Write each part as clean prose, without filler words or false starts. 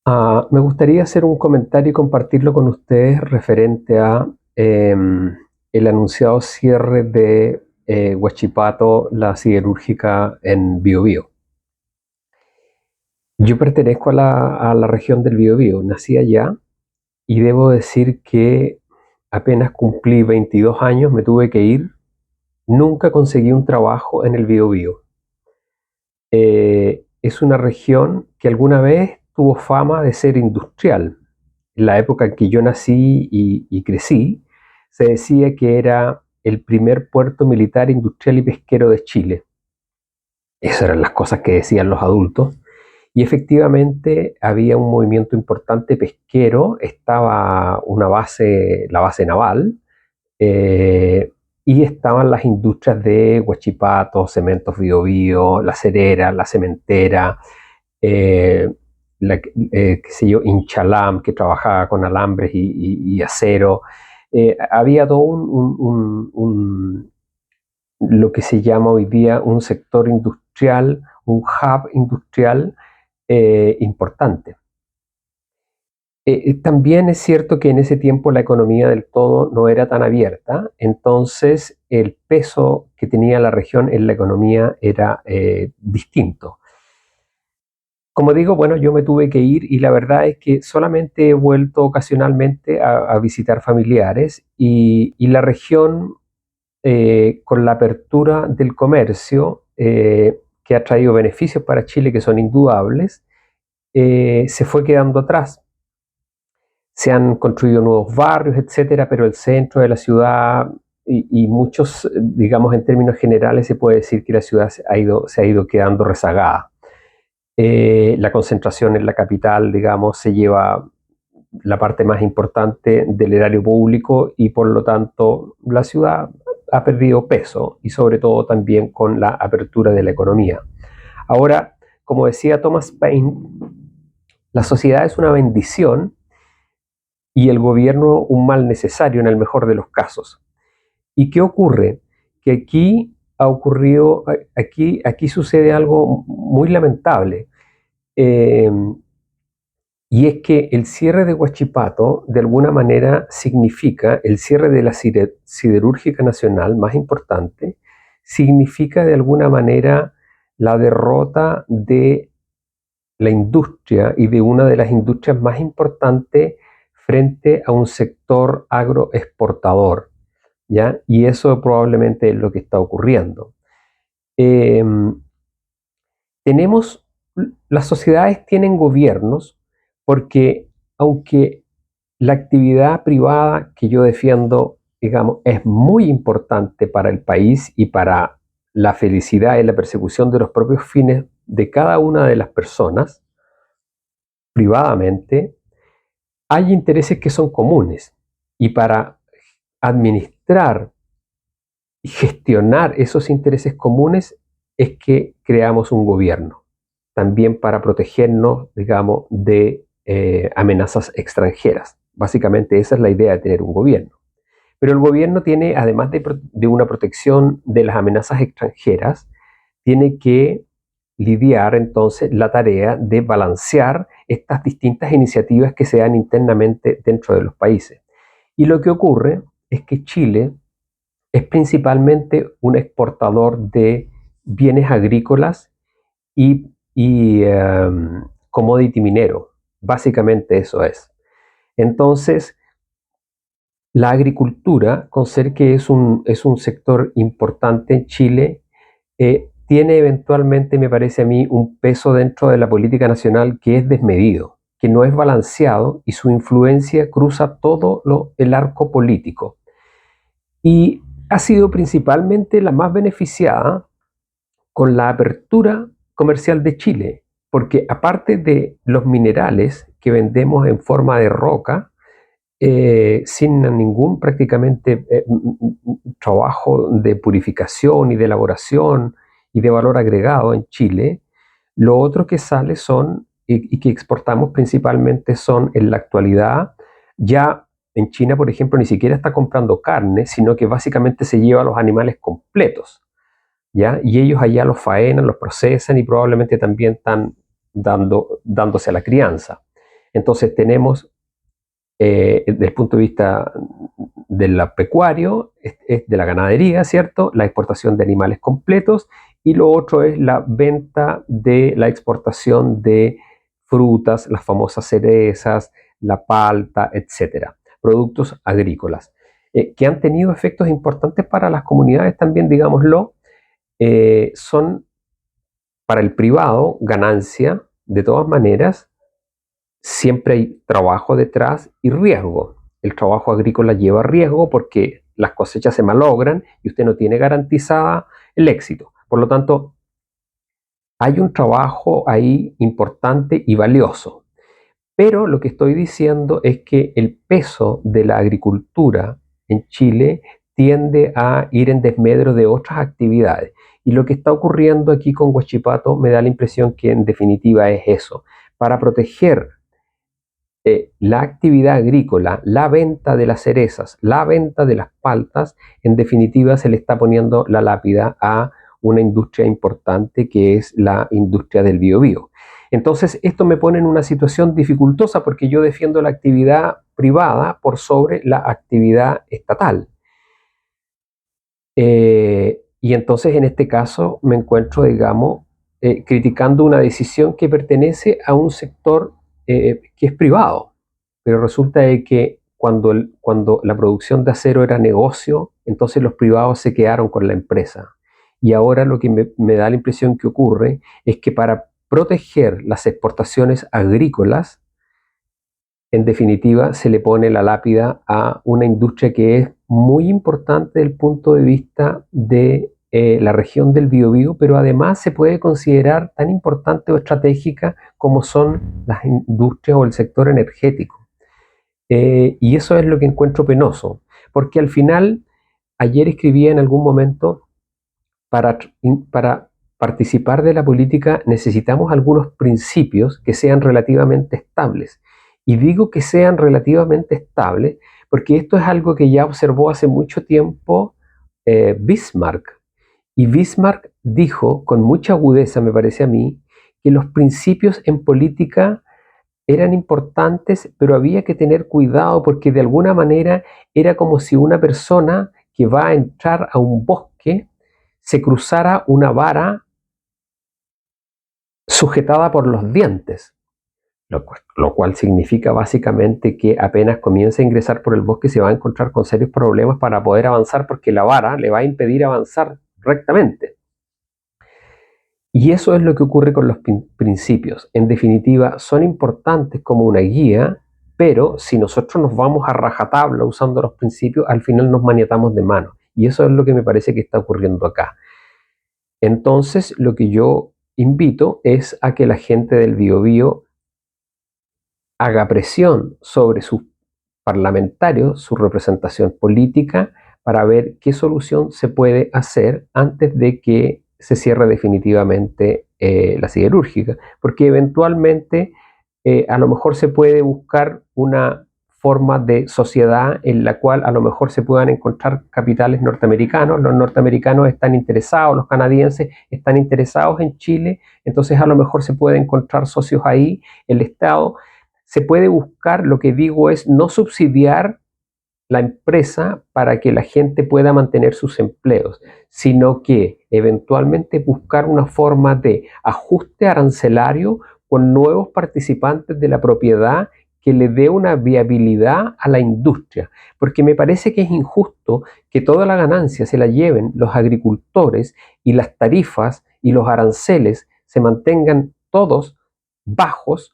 Me gustaría hacer un comentario y compartirlo con ustedes referente a el anunciado cierre de Huachipato, la siderúrgica en Biobío. Yo pertenezco a la región del Biobío, nací allá y debo decir que apenas cumplí 22 años me tuve que ir. Nunca conseguí un trabajo en el Biobío. Es una región que alguna vez tuvo fama de ser industrial. En la época en que yo nací y crecí, se decía que era el primer puerto militar, industrial y pesquero de Chile. Esas eran las cosas que decían los adultos. Y efectivamente había un movimiento importante pesquero, estaba la base naval, eh, y estaban las industrias de Huachipato, Cementos Biobío, la cerera, la cementera, eh, qué sé yo, Inchalam, que trabajaba con alambres y acero. Había todo lo que se llama hoy día un sector industrial, un hub industrial importante. También es cierto que en ese tiempo la economía del todo no era tan abierta, entonces el peso que tenía la región en la economía era distinto. Como digo, bueno, yo me tuve que ir y la verdad es que solamente he vuelto ocasionalmente a visitar familiares y la región, con la apertura del comercio, que ha traído beneficios para Chile que son indudables, se fue quedando atrás. Se han construido nuevos barrios, etcétera, pero el centro de la ciudad y muchos, digamos, en términos generales, se puede decir que la ciudad se ha ido quedando rezagada. La concentración en la capital, digamos, se lleva la parte más importante del erario público y por lo tanto la ciudad ha perdido peso y sobre todo también con la apertura de la economía. Ahora, como decía Thomas Paine, la sociedad es una bendición y el gobierno un mal necesario en el mejor de los casos. ¿Y qué ocurre? Que aquí sucede algo muy lamentable. Eh, y es que el cierre de Huachipato, de alguna manera, significa el cierre de la siderúrgica nacional más importante, significa de alguna manera la derrota de la industria y de una de las industrias más importantes frente a un sector agroexportador, ¿ya? Y eso probablemente es lo que está ocurriendo. Eh, tenemos, las sociedades tienen gobiernos porque aunque la actividad privada que yo defiendo, digamos, es muy importante para el país y para la felicidad y la persecución de los propios fines de cada una de las personas, privadamente, hay intereses que son comunes y para administrar y gestionar esos intereses comunes es que creamos un gobierno, también para protegernos, digamos, de amenazas extranjeras. Básicamente esa es la idea de tener un gobierno. Pero el gobierno tiene, además de una protección de las amenazas extranjeras, tiene que lidiar entonces la tarea de balancear estas distintas iniciativas que se dan internamente dentro de los países. Y lo que ocurre es que Chile es principalmente un exportador de bienes agrícolas y commodity minero. Básicamente eso es. Entonces, la agricultura, con ser que es un sector importante en Chile, tiene eventualmente, me parece a mí, un peso dentro de la política nacional que es desmedido, que no es balanceado y su influencia cruza todo el arco político. Y ha sido principalmente la más beneficiada con la apertura comercial de Chile, porque aparte de los minerales que vendemos en forma de roca, sin ningún prácticamente trabajo de purificación y de elaboración y de valor agregado en Chile, lo otro que sale son y que exportamos principalmente son en la actualidad, ya en China, por ejemplo, ni siquiera está comprando carne, sino que básicamente se lleva a los animales completos, ¿ya? Y ellos allá los faenan, los procesan y probablemente también están dándose a la crianza. Entonces tenemos, desde el punto de vista del pecuario, es de la ganadería, ¿cierto? La exportación de animales completos, y lo otro es la venta de la exportación de frutas, las famosas cerezas, la palta, etcétera, productos agrícolas, que han tenido efectos importantes para las comunidades también, digámoslo. Son para el privado ganancia, de todas maneras. Siempre hay trabajo detrás y riesgo. El trabajo agrícola lleva riesgo porque las cosechas se malogran y usted no tiene garantizada el éxito. Por lo tanto, hay un trabajo ahí importante y valioso. Pero lo que estoy diciendo es que el peso de la agricultura en Chile tiende a ir en desmedro de otras actividades. Y lo que está ocurriendo aquí con Huachipato me da la impresión que en definitiva es eso. Para proteger la actividad agrícola, la venta de las cerezas, la venta de las paltas, en definitiva se le está poniendo la lápida a una industria importante que es la industria del biobío. Entonces, esto me pone en una situación dificultosa porque yo defiendo la actividad privada por sobre la actividad estatal. Y entonces, en este caso, me encuentro, digamos, criticando una decisión que pertenece a un sector que es privado. Pero resulta de que cuando la producción de acero era negocio, entonces los privados se quedaron con la empresa. Y ahora lo que me da la impresión que ocurre es que para proteger las exportaciones agrícolas, en definitiva, se le pone la lápida a una industria que es muy importante desde el punto de vista de la región del Biobío, pero además se puede considerar tan importante o estratégica como son las industrias o el sector energético. Y eso es lo que encuentro penoso, porque al final, ayer escribía en algún momento, para participar de la política necesitamos algunos principios que sean relativamente estables. Y digo que sean relativamente estables porque esto es algo que ya observó hace mucho tiempo Bismarck. Y Bismarck dijo con mucha agudeza, me parece a mí, que los principios en política eran importantes, pero había que tener cuidado porque de alguna manera era como si una persona que va a entrar a un bosque se cruzara una vara sujetada por los dientes, lo cual significa básicamente que apenas comienza a ingresar por el bosque se va a encontrar con serios problemas para poder avanzar porque la vara le va a impedir avanzar rectamente. Y eso es lo que ocurre con los principios. En definitiva, son importantes como una guía, pero si nosotros nos vamos a rajatabla usando los principios, al final nos maniatamos de mano. Y eso es lo que me parece que está ocurriendo acá. Entonces, lo que yo invito es a que la gente del Biobío haga presión sobre sus parlamentarios, su representación política, para ver qué solución se puede hacer antes de que se cierre definitivamente la siderúrgica, porque eventualmente a lo mejor se puede buscar una forma de sociedad en la cual a lo mejor se puedan encontrar capitales norteamericanos. Los norteamericanos están interesados, los canadienses están interesados en Chile, entonces a lo mejor se puede encontrar socios ahí. El Estado se puede buscar, lo que digo es no subsidiar la empresa para que la gente pueda mantener sus empleos, sino que eventualmente buscar una forma de ajuste arancelario con nuevos participantes de la propiedad que le dé una viabilidad a la industria, porque me parece que es injusto que toda la ganancia se la lleven los agricultores y las tarifas y los aranceles se mantengan todos bajos,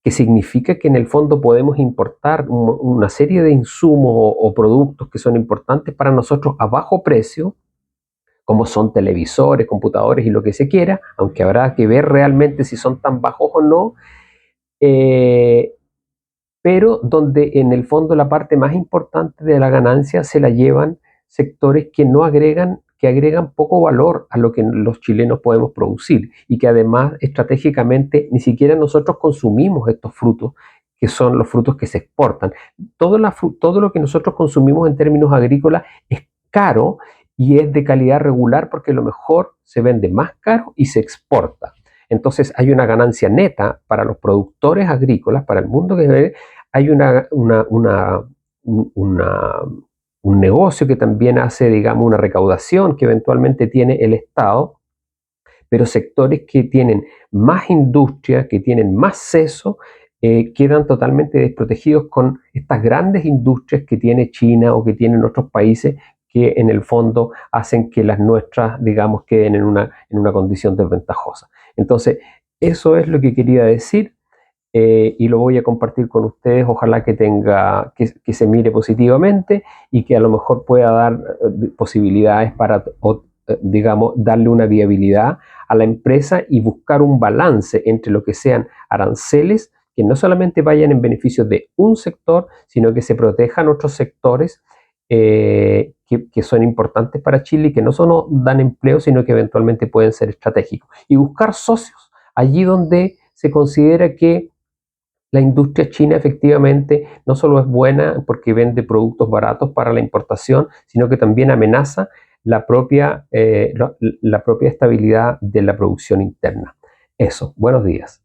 que significa que en el fondo podemos importar una serie de insumos o productos que son importantes para nosotros a bajo precio, como son televisores, computadores y lo que se quiera, aunque habrá que ver realmente si son tan bajos o no, eh, pero donde en el fondo la parte más importante de la ganancia se la llevan sectores que no agregan, que agregan poco valor a lo que los chilenos podemos producir y que además estratégicamente ni siquiera nosotros consumimos estos frutos, que son los frutos que se exportan. Todo lo que nosotros consumimos en términos agrícolas es caro y es de calidad regular porque lo mejor se vende más caro y se exporta. Entonces hay una ganancia neta para los productores agrícolas, para el mundo que hay un negocio que también hace, digamos, una recaudación que eventualmente tiene el Estado, pero sectores que tienen más industria, que tienen más seso, quedan totalmente desprotegidos con estas grandes industrias que tiene China o que tienen otros países que en el fondo hacen que las nuestras, digamos, queden en una condición desventajosa. Entonces, eso es lo que quería decir. Y lo voy a compartir con ustedes. Ojalá que se mire positivamente y que a lo mejor pueda dar posibilidades para, digamos, darle una viabilidad a la empresa y buscar un balance entre lo que sean aranceles que no solamente vayan en beneficio de un sector, sino que se protejan otros sectores que son importantes para Chile y que no solo dan empleo, sino que eventualmente pueden ser estratégicos. Y buscar socios allí donde se considera que la industria china efectivamente no solo es buena porque vende productos baratos para la importación, sino que también amenaza la propia estabilidad de la producción interna. Eso, buenos días.